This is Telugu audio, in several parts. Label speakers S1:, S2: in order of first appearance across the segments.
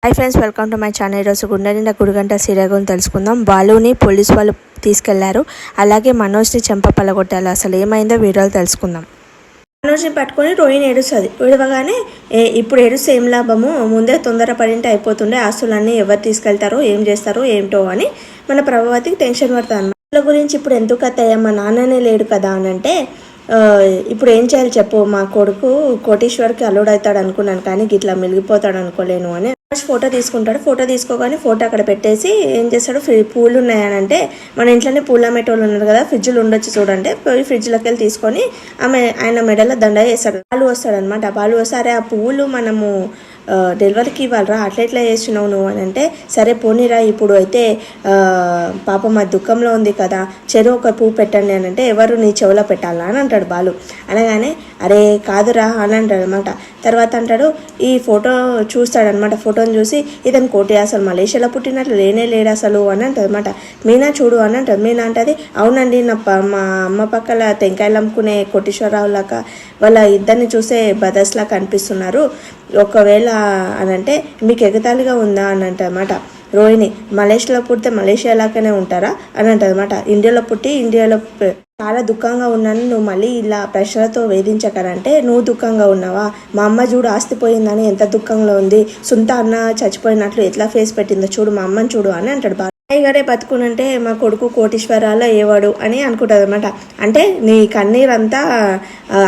S1: Hi friends, welcome to my channel. ఈరోజు గుండె నిండా గుడిగంట సీరియల్ గురించి తెలుసుకుందాం. బాలుని పోలీసు వాళ్ళు తీసుకెళ్లారు. అలాగే మనోజ్ని చెంప పలగొట్టాలి. అసలు ఏమైందో వీడియోలో తెలుసుకుందాం. మనోజ్ని పట్టుకొని రోహిణి ఏడుస్తుంది. ఏడవగానే ఇప్పుడు ఏడుస్తే ఏం లాభము, ముందే తొందరపడింటే అయిపోతుండే, ఆస్తులన్నీ ఎవరు తీసుకెళ్తారో ఏం చేస్తారో ఏమిటో అని మన ప్రభావతికి టెన్షన్ పడుతుంది అన్నమాట. వాళ్ళ గురించి ఇప్పుడు ఎందుకు అత్తయ్య, మా నాన్ననే లేడు కదా అని అంటే, ఇప్పుడు ఏం చేయాలి చెప్పు, మా కొడుకు కోటీశ్వర్కి అల్లుడు అవుతాడు అనుకున్నాను, కానీ ఇట్లా మిగిలిపోతాడు అనుకోలేను అని ఫోటో తీసుకుంటాడు. ఫోటో తీసుకోగానే ఫోటో అక్కడ పెట్టేసి ఏం చేస్తాడు, పూలు ఉన్నాయని అంటే, మన ఇంట్లోనే పూల మెటోళ్ళు ఉన్నారు కదా, ఫ్రిడ్జ్లు ఉండొచ్చు చూడంటే, పోయి ఫ్రిడ్జ్లోకి వెళ్ళి తీసుకొని ఆయన మెడలో దండ వేస్తాడు. పాలు వస్తాడు అనమాట. పాలు వస్తే, అరే ఆ పువ్వులు మనము డెలివరీకి ఇవ్వాలరా, అట్లా చేస్తున్నావు నువ్వు అని అంటే, సరే పోనీరా, ఇప్పుడు అయితే పాపం మా దుఃఖంలో ఉంది కదా, చెరువు ఒక పువ్వు పెట్టండి అని అంటే, ఎవరు నీ చెవులో పెట్టాలా అని అంటాడు బాలు. అనగానే అరే కాదురా అని అంటాడు అనమాట. తర్వాత అంటాడు, ఈ ఫోటో చూస్తాడనమాట. ఫోటోని చూసి ఇతను కోటి అసలు మలేషియాలో పుట్టినట్లు లేనే లేడు అసలు అని అంటది అనమాట. మీనా చూడు అని అంటారు. మీనా అంటది, అవునండి, మా అమ్మ పక్కల టెంకాయలు అమ్ముకునే కోటీశ్వరరావు లాగా వాళ్ళ ఇద్దరిని చూసే బదర్స్లా కనిపిస్తున్నారు, ఒకవేళ అని అంటే మీకు ఎగతాళిగా ఉందా అని అంటమాట. రోహిణి మలేషియాలో పుడితే మలేషియా లాగానే ఉంటారా అని అంటది అనమాట. ఇండియాలో పుట్టి ఇండియాలో చాలా దుఃఖంగా ఉన్నాను, నువ్వు మళ్ళీ ఇలా ప్రశ్నలతో వేధించకరంటే, నువ్వు దుఃఖంగా ఉన్నావా, మా అమ్మ చూడు ఆస్తిపోయిందని ఎంత దుఃఖంలో ఉంది, సొంత అన్న చచ్చిపోయినట్లు ఎట్లా ఫేస్ పెట్టిందో చూడు, మా అమ్మని చూడు అని అంటాడు. గారే బతుకునంటే మా కొడుకు కోటీశ్వరాలు అయ్యేవాడు అని అనుకుంటుంది అనమాట. అంటే నీ కన్నీరంతా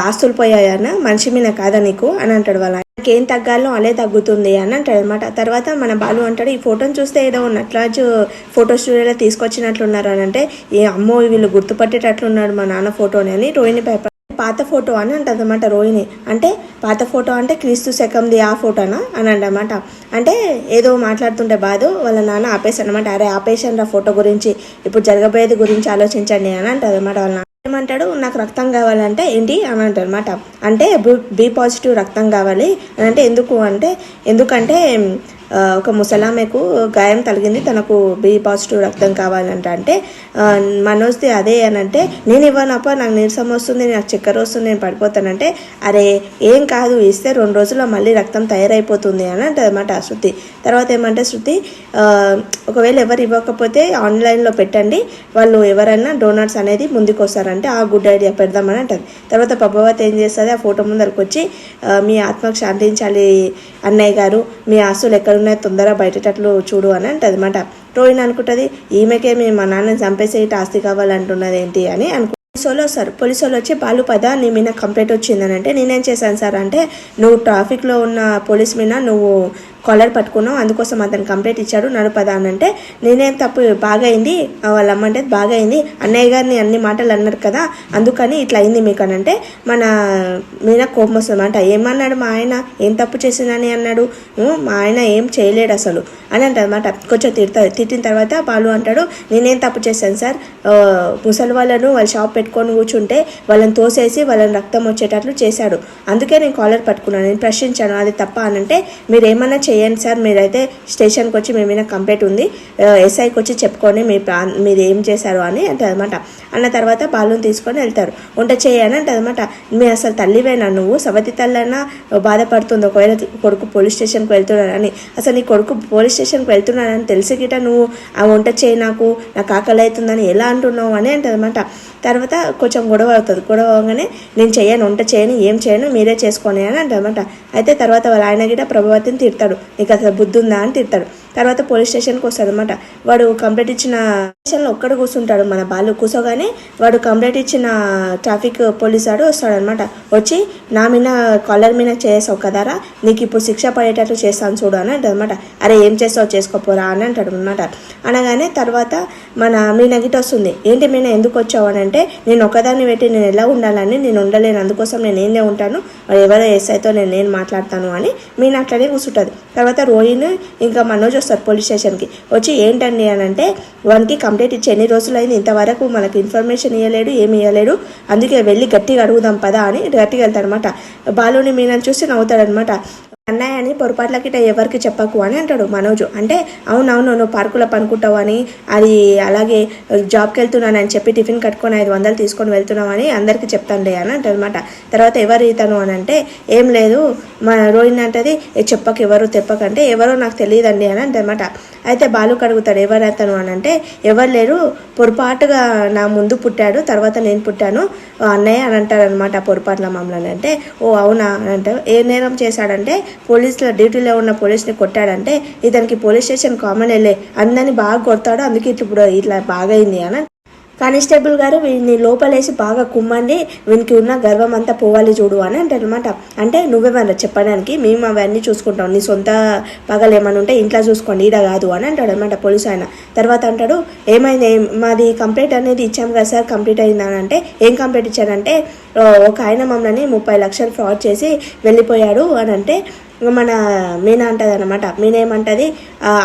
S1: ఆస్తులు పోయాయన్న, మనిషి మీద కాదా నీకు అని అంటాడు. వాళ్ళ ఏం తగ్గాలో అలే తగ్గుతుంది అని అంటాడు అనమాట. తర్వాత మన బాలు అంటాడు, ఈ ఫోటోని చూస్తే ఏదో నటరాజు ఫోటో స్టూడియోలో తీసుకొచ్చినట్లున్నారు అని అంటే, ఏ అమ్మో వీళ్ళు గుర్తుపట్టేటట్లున్నాడు మా నాన్న ఫోటోని అని రోహిణి పాత ఫోటో అని అంటది అనమాట. రోహిణి అంటే పాత ఫోటో అంటే క్రీస్తు శకంది ఆ ఫోటోనా అని అంటమాట. అంటే ఏదో మాట్లాడుతుంటే బాధ వాళ్ళ నాన్న ఆపేశాడు అనమాట. అరే ఆపేశాను రా ఫోటో గురించి, ఇప్పుడు జరగబోయేది గురించి ఆలోచించండి అని అంటది అనమాట. వాళ్ళ నాన్న ఏమంటాడు, నాకు రక్తం కావాలంటే ఏంటి అని అంటారు అనమాట. అంటే బి పాజిటివ్ రక్తం కావాలి అని అంటే, ఎందుకంటే ఒక ముసలామెకు గాయం తగిలింది, తనకు బి పాజిటివ్ రక్తం కావాలంట. అంటే మనోజ్ది అదే అని అంటే, నేను ఇవ్వనప్ప, నాకు నీరసం వస్తుంది, నాకు చక్కెర వస్తుంది, నేను పడిపోతానంటే, అరే ఏం కాదు, ఇస్తే 2 రోజుల్లో మళ్ళీ రక్తం తయారైపోతుంది అని అంటది అనమాట శృతి. తర్వాత ఏమంటే శృతి, ఒకవేళ ఎవరు ఇవ్వకపోతే ఆన్లైన్లో పెట్టండి, వాళ్ళు ఎవరైనా డోనర్స్ అనేది ముందుకు వస్తారంటే ఆ గుడ్ ఐడియా పెడదామని అంటది. తర్వాత పబ్బవతి ఏం చేస్తుంది, ఆ ఫోటో ముందరకు వచ్చి, మీ ఆత్మకు శాంతించాలి అన్నయ్య గారు, మీ ఆస్తులు ఎక్కడ తొందరగా బయటట్లు చూడు అని అంటది అనమాట. రోహిణి అనుకుంటుంది, ఈమెకే మా నాన్నని చంపేసే ఆస్తి కావాలంటున్నది ఏంటి అని పోలీసు వాళ్ళు వచ్చి, బాలు పద నీ మీద కంప్లైంట్ వచ్చిందని అంటే, నేనేం చేశాను సార్ అంటే, నువ్వు ట్రాఫిక్లో ఉన్న పోలీస్ మీద నువ్వు కాలర్ పట్టుకున్నావు, అందుకోసం అతను కంప్లైంట్ ఇచ్చాడు, నడుపదా అని అంటే, నేనేం తప్పు, బాగా అయింది వాళ్ళ అమ్మంటే, బాగా అయింది అన్నయ్య గారిని అన్ని మాటలు అన్నారు కదా, అందుకని ఇట్లా అయింది మీకు అని అంటే, మన మీద కోపం వస్తుంది అంట. ఏమన్నాడు మా ఆయన, ఏం తప్పు చేసిందని అన్నాడు, మా ఆయన ఏం చేయలేడు అసలు అని అంటారు అనమాట. కొంచెం తిట్టిన తర్వాత బాలు అంటాడు, నేనేం తప్పు చేశాను సార్, ముసలి వాళ్ళను వాళ్ళ షాప్ పెట్టుకొని కూర్చుంటే వాళ్ళని తోసేసి వాళ్ళని రక్తం వచ్చేటట్లు చేశాడు, అందుకే నేను కాలర్ పట్టుకున్నాను, నేను ప్రశ్నించాను, అది తప్ప అని అంటే, మీరు ఏమన్నా చేయండి సార్, మీరైతే స్టేషన్కి వచ్చి మీ మీద కంప్లైంట్ ఉంది, ఎస్ఐకి వచ్చి చెప్పుకొని మీరు ఏం చేశారు అని అంటది అనమాట. అన్న తర్వాత బాలుని తీసుకొని వెళ్తారు. వంట చేయని అంటది అనమాట. మీ అసలు తల్లివేనా నువ్వు, సవతి తల్లన్నా బాధపడుతుంది ఒకవేళ కొడుకు పోలీస్ స్టేషన్కి వెళ్తున్నాడని, అసలు నీ కొడుకు పోలీస్ స్టేషన్కి వెళ్తున్నాడని తెలిసి గిట నువ్వు ఆ వంట చేయి, నాకు ఆకలి అవుతుందని ఎలా అంటున్నావు అని అంటది అనమాట. తర్వాత కొంచెం గొడవ అవుతుంది. గొడవ అవగానే, నేను చేయను, వంట చేయను, ఏం చేయను, మీరే చేసుకొని అని అంటనమాట. అయితే తర్వాత వాళ్ళ ఆయన గిట ప్రభావతిని తిడతాడు, నీకు అసలు బుద్ధి ఉందా అని తిడతాడు. తర్వాత పోలీస్ స్టేషన్కి వస్తాడు అనమాట. వాడు కంప్లైంట్ ఇచ్చిన స్టేషన్లో ఒక్కడ కూర్చుంటాడు మన బాలు. కూర్చోగానే వాడు కంప్లైంట్ ఇచ్చిన ట్రాఫిక్ పోలీస్ వాడు వస్తాడనమాట. వచ్చి, నా మీద కాలర్ మీద చేసావు కదారా, నీకు ఇప్పుడు శిక్ష పడేటట్లు చేస్తాను చూడు అని అంటాడు అనమాట. అరే ఏం చేస్తావు, చేసుకోపోరా అని అంటాడు అనమాట. అనగానే తర్వాత మన మీనా గిట వస్తుంది. ఏంటి మీనా ఎందుకు వచ్చావు అని అంటే, నేను ఒకదాన్ని పెట్టి నేను ఎలా ఉండాలని, నేను ఉండలేను, అందుకోసం నేను ఏందే ఉంటాను, ఎవరో ఎస్ఐతో నేను మాట్లాడతాను అని మీనా అట్లనే కూర్చుంటుంది. తర్వాత రోహిణి ఇంకా మనోజ్ వస్తారు పోలీస్ స్టేషన్కి. వచ్చి ఏంటండి అని అంటే, వానికి కంప్లైంట్ ఇచ్చి ఎన్ని రోజులు అయింది, ఇంతవరకు మనకు ఇన్ఫర్మేషన్ ఇవ్వలేడు, ఏమి ఇవ్వలేడు, అందుకే వెళ్ళి గట్టిగా అడుగుదాం పదా అని గట్టిగా వెళ్తాడనమాట. బాలుని మీనని చూసి నవ్వుతాడనమాట. అన్నయ్య అని పొరపాట్లకి ఎవరికి చెప్పకు అని అంటాడు మనోజు. అంటే అవునవును నువ్వు పార్కులో పనుకుంటావు అని, అది అలాగే జాబ్కి వెళ్తున్నానని చెప్పి టిఫిన్ కట్టుకొని 500 తీసుకొని వెళ్తున్నావు అని అందరికీ చెప్తానులే అని అంటారు అనమాట. తర్వాత ఎవరు ఇతను అని అంటే ఏం లేదు మా రోహిణి అంటది చెప్పకు ఎవరు తెప్పకంటే ఎవరో నాకు తెలియదండి అని అంటనమాట. అయితే బాలు అడుగుతాడు ఎవరు అతను అని అంటే ఎవరు లేరు పొరపాటుగా నా ముందు పుట్టాడు తర్వాత నేను పుట్టాను అన్నయ్య అని అంటారనమాట పొరపాటున మమ్మల్ని. అంటే ఓ అవునా అని అంటే ఏ నేరం చేశాడంటే పోలీసుల డ్యూటీలో ఉన్న పోలీస్ని కొట్టాడంటే ఇతనికి పోలీస్ స్టేషన్ కామన్ వెళ్ళే అందరినీ బాగా కొడతాడు అందుకే ఇప్పుడు ఇట్లా బాగా అయింది అని. కానిస్టేబుల్ గారు వీడిని లోపలేసి బాగా కుమ్మండి వీనికి ఉన్న గర్వం అంతా పోవాలి చూడు అని అంటారు అనమాట. అంటే నువ్వేమన్నా చెప్పడానికి మేము అవన్నీ చూసుకుంటాం నీ సొంత పగలు ఏమైనా ఉంటే ఇంట్లో చూసుకోండి ఈడ కాదు అని అంటాడు అనమాట పోలీసు ఆయన. తర్వాత అంటాడు ఏమైంది మాది కంప్లైంట్ అనేది ఇచ్చాం కదా సార్ కంప్లీట్ అయిందని అంటే ఏం కంప్లైంట్ ఇచ్చాడంటే ఒక ఆయన మమ్మల్ని 30 లక్షలు ఫ్రాడ్ చేసి వెళ్ళిపోయాడు అని అంటే మన మీనా అంటది అనమాట. మీనా ఏమంటది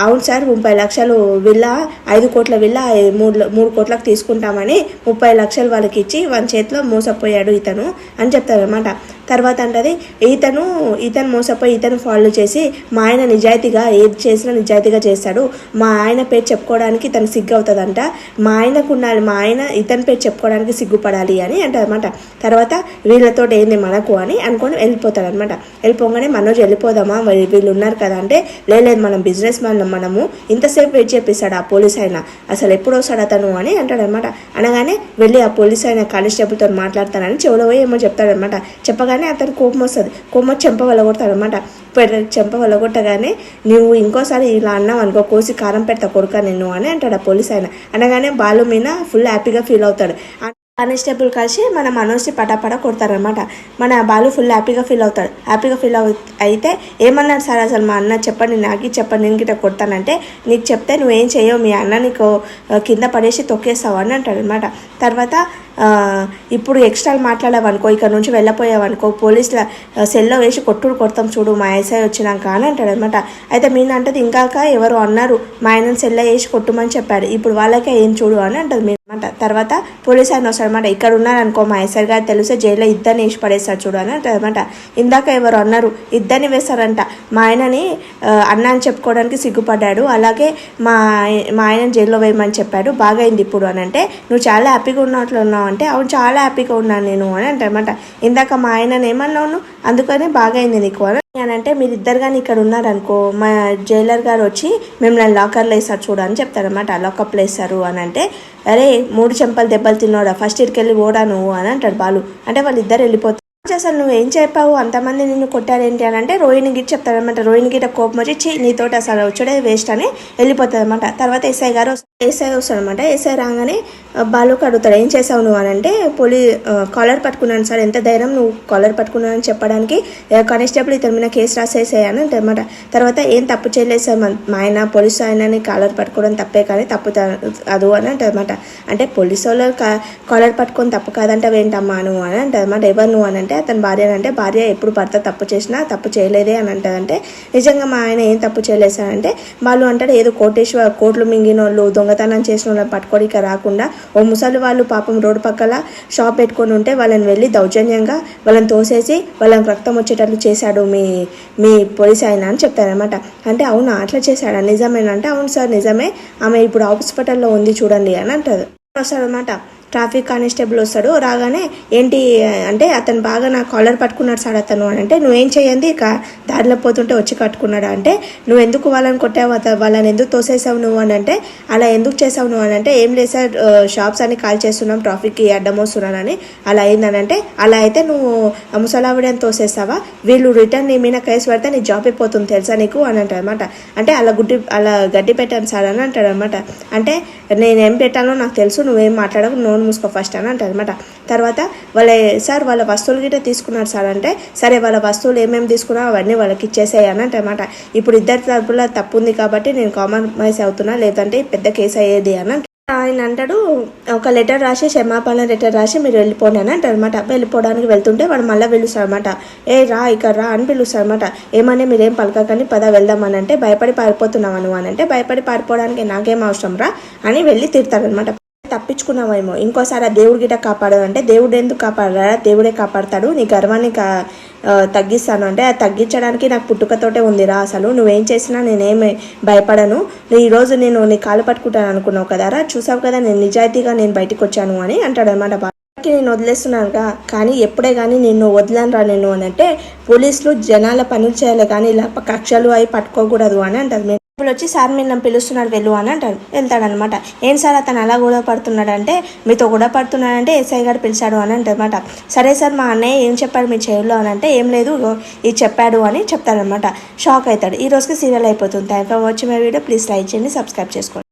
S1: అవును సార్ 30 లక్షలు విల్లా 5 కోట్ల విల్లా 3 కోట్లకు తీసుకుంటామని 30 లక్షలు వాళ్ళకి ఇచ్చి వాళ్ళ చేతిలో మోసపోయాడు ఇతను అని చెప్తారనమాట. తర్వాత అంటది ఇతను మోసపోయి ఇతను ఫాలో చేసి మా ఆయన నిజాయితీగా ఏది చేసినా నిజాయితీగా చేస్తాడు మా ఆయన పేరు చెప్పుకోవడానికి ఇతను సిగ్గు అవుతుందంట మా ఆయన ఇతని పేరు చెప్పుకోవడానికి సిగ్గుపడాలి అని అంటారనమాట. తర్వాత వీళ్ళతో ఏంది మనకు అని అనుకొని వెళ్ళిపోతాడు అనమాట. వెళ్ళిపోగానే మనోజ్ వెళ్ళిపోదామా వీళ్ళు ఉన్నారు కదా అంటే లేదు మనం బిజినెస్ మ్యాన్ మనము ఇంతసేపు వెయిట్ చేపిస్తాడు ఆ పోలీస్ ఆయన అసలు ఎప్పుడు వస్తాడు అతను అని అంటాడనమాట. అనగానే వెళ్ళి ఆ పోలీస్ ఆయన కానిస్టేబుల్తో మాట్లాడతానని చెవులో ఏమో చెప్తాడనమాట. చెప్పగానే అతను కోపం వస్తుంది. కోపం వచ్చి చెంప వలగొడతాడు అనమాట. చెంప వలగొట్టగానే నువ్వు ఇంకోసారి ఇలా అన్నావు అనుకో కోసి కారం పెడతా కొడుక నిన్ను అని అంటాడు ఆ పోలీస్ ఆయన. అనగానే బాలు మీద ఫుల్ హ్యాపీగా ఫీల్ అవుతాడు. కానిస్టేబుల్ కలిసి మన మనోజ్ని పటాపట కొడతారనమాట. మన బాలు ఫుల్ హ్యాపీగా ఫీల్ అవుతాడు. అయితే ఏమన్నాడు సార్ అసలు మా అన్న చెప్పండి నాకు చెప్పండి నేను గిట్ట కొడతానంటే నీకు చెప్తే నువ్వేం చేయవు మీ అన్న నీకు కింద పడేసి తొక్కేస్తావు అని అంటాడు అనమాట. తర్వాత ఇప్పుడు ఎక్స్ట్రా మాట్లాడావనుకో ఇక్కడ నుంచి వెళ్ళపోయావనుకో పోలీసుల సెల్లో వేసి కొడతాం చూడు మా ఎస్ఐ వచ్చినాక అని అంటాడు అనమాట. అయితే మీన అంటది ఇంకాక ఎవరు అన్నారు మా ఆయన సెల్లో వేసి కొట్టుమని చెప్పాడు ఇప్పుడు వాళ్ళకే ఏం చూడు అని అంటది మీరు అనమాట. తర్వాత పోలీస్ ఆయన వస్తాడు అనమాట. ఇక్కడ ఉన్నారనుకో మా ఎస్ఐ గారు తెలిస్తే జైల్లో ఇద్దరిని వేసి పడేస్తాడు చూడు అని అంటది అనమాట. ఇందాక ఎవరు అన్నారు ఇద్దరిని వేస్తారంట మా ఆయనని అన్న అని చెప్పుకోవడానికి సిగ్గుపడ్డాడు అలాగే మా ఆయనని జైల్లో వేయమని చెప్పాడు బాగా అయింది ఇప్పుడు అని అంటే నువ్వు చాలా హ్యాపీగా ఉన్నట్లున్నావు అంటే అవును చాలా హ్యాపీగా ఉన్నాను నేను అని అంటారనమాట. ఇందాక మా ఆయనని ఏమన్నావు అందుకనే బాగా అయింది నీకు అని అంటే మీరిద్దరు కానీ ఇక్కడ ఉన్నారనుకో మా జైలర్ గారు వచ్చి మిమ్మల్ని లాకర్లో వేస్తారు చూడు అని చెప్తారనమాట. లాకప్లో వేస్తారు అని అంటే అరే 3 చెంపలు దెబ్బలు తిన్నాడా ఫస్ట్ ఇయర్కి వెళ్ళి ఓడా నువ్వు అని అంటాడు బాలు. అంటే వాళ్ళిద్దరు వెళ్ళిపోతారు. అసలు నువ్వేం చెప్పావు అంతమంది నిన్ను కొట్టారేంటి అని అంటే రోహిణి గిట్ చెప్తారనమాట. రోహిణి గిట్ట కోపం వచ్చి నీతోటి అసలు వచ్చడే వేస్ట్ అని వెళ్ళిపోతుంది అనమాట. తర్వాత ఎస్ఐ వస్తాడనమాట. ఎస్ఐ రాగానే బాలుకి అడుగుతాడు ఏం చేసావు నువ్వు అని అంటే కాలర్ పట్టుకున్నాను సార్ ఎంత ధైర్యం నువ్వు కాలర్ పట్టుకున్నానని చెప్పడానికి కానిస్టేబుల్ ఇతని మీద కేసు రాసేసాయని అంటారనమాట. తర్వాత ఏం తప్పు చేయలేదు సార్ మా ఆయన పోలీసు ఆయనని కాలర్ పట్టుకోవడం తప్పే కానీ తప్పు అదు అని అంటారనమాట. అంటే పోలీసు వాళ్ళు కాలర్ పట్టుకొని తప్పు కాదంటావు ఏంటమ్మా నువ్వు అని అంటారనమాట. ఎవరు నువ్వు అని అంటే అతని భార్య అంటే భార్య ఎప్పుడు భర్త తప్పు చేసినా తప్పు చేయలేదే అని అంటదంటే నిజంగా మా ఆయన ఏం తప్పు చేయలేదు సార్ అంటే వాళ్ళు అంటాడు ఏదో కోట్లు మింగిన వాళ్ళు దొంగతనం చేసిన వాళ్ళని పట్టుకోడిక రాకుండా ఓ ముసలి వాళ్ళు పాపం రోడ్డు పక్కల షాప్ పెట్టుకొని ఉంటే వాళ్ళని వెళ్ళి దౌర్జన్యంగా వాళ్ళని తోసేసి వాళ్ళకి రక్తం వచ్చేటట్లు చేశాడు మీ పోలీస్ ఆయన అని చెప్తారనమాట. అంటే అవునా అట్లా చేశాడా నిజమేనంటే అవును సార్ నిజమే ఆమె ఇప్పుడు హాస్పిటల్లో ఉంది చూడండి అని అంటారు. వస్తాడనమాట. ట్రాఫిక్ కానిస్టేబుల్ వస్తాడు. రాగానే ఏంటి అంటే అతను బాగా నా కాలర్ పట్టుకున్నాడు సార్ అతను అని అంటే నువ్వేం చేయండి ఇక దారిలో పోతుంటే వచ్చి కట్టుకున్నాడు అంటే నువ్వు ఎందుకు వాళ్ళని కొట్టావు వాళ్ళని ఎందుకు తోసేసావు నువ్వు అని అంటే అలా ఎందుకు చేసావు నువ్వు అని అంటే ఏం లేదు సార్ షాప్స్ అన్ని కాల్ చేస్తున్నాం ట్రాఫిక్కి అడ్డం వస్తున్నానని అలా అయిందని అంటే అలా అయితే నువ్వు ముసలావిడని తోసేస్తావా వీళ్ళు రిటర్న్ నీ మీద కేసు పెడితే నీ జాబ్ అయిపోతుంది తెలుసా నీకు అని అంటారు అనమాట. అంటే అలా గడ్డి పెట్టాను సార్ అని అంటాడు అనమాట. అంటే నేనేం పెట్టానో నాకు తెలుసు నువ్వేం మాట్లాడకు నోన్ మూసుకో ఫస్ట్ అని అంటారు అనమాట. తర్వాత వాళ్ళ వస్తువులు గిట్ట తీసుకున్నారు సార్ అంటే సరే వాళ్ళ వస్తువులు ఏమేమి తీసుకున్నా అవన్నీ వాళ్ళకి ఇచ్చేసాయి అని అంటారనమాట. ఇప్పుడు ఇద్దరి తరపుల తప్పు ఉంది కాబట్టి నేను కాంప్రమైజ్ అవుతున్నా లేదంటే పెద్ద కేసు అయ్యేది అని ఆయన అంటాడు ఒక లెటర్ రాసి క్షమాపణ లెటర్ రాసి మీరు వెళ్ళిపోండి అని అంటారు అనమాట. వెళ్ళిపోవడానికి వెళ్తుంటే వాడు మళ్ళీ పిలుస్తారనమాట. రా ఇక్కడ రా అని పిలుస్తారనమాట. ఏమన్నా మీరేం పలకని పద వెళ్దామని అంటే భయపడి పారిపోతున్నావు నువ్వు అని అంటే భయపడి పారిపోవడానికి నాకేం అవసరం రా అని వెళ్ళి తిడతారనమాట. తప్పించుకున్నావేమో, ఇంకోసారి ఆ దేవుడి గిట కాపాడు అంటే దేవుడు ఎందుకు కాపాడరా, దేవుడే కాపాడతాడు, నీ గర్వాన్ని తగ్గిస్తాను అంటే అది తగ్గించడానికి నాకు పుట్టుకతోటే ఉందిరా, అసలు నువ్వేం చేసినా నేనేమి భయపడను, ఈరోజు నేను నీ కాలు పట్టుకుంటాను అనుకున్నావు కదారా, చూసావు కదా నేను నిజాయితీగా నేను బయటకు వచ్చాను అని అంటాడు అనమాట. నేను వదిలేస్తున్నానుగా, కానీ ఎప్పుడే కానీ నిన్ను వదిలేనురా నేను అని అంటే, పోలీసులు జనాల పనులు చేయాలి కానీ ఇలా కక్షలు అవి పట్టుకోకూడదు అని అంటారు. ఇప్పుడు వచ్చి సార్ మీరు నన్ను పిలుస్తున్నాడు వెళ్ళు అని అంటాడు. వెళ్తాడనమాట. ఏం సార్ అతను అలా గొడవ పడుతున్నాడంటే, మీతో గొడవ పడుతున్నాడంటే ఎస్ఐ గారు పిలిచాడు అని అంటారనమాట. సరే సార్ మా అన్నయ్య ఏం చెప్పాడు మీ చెవుల్లో అని అంటే, ఏం లేదు ఇది చెప్పాడు అని చెప్తాడనమాట. షాక్ అవుతాడు. ఈ రోజుకి సీరియల్ అయిపోతుంది. Thank for watching my video. Please like చేయండి, సబ్స్క్రైబ్ చేసుకోండి.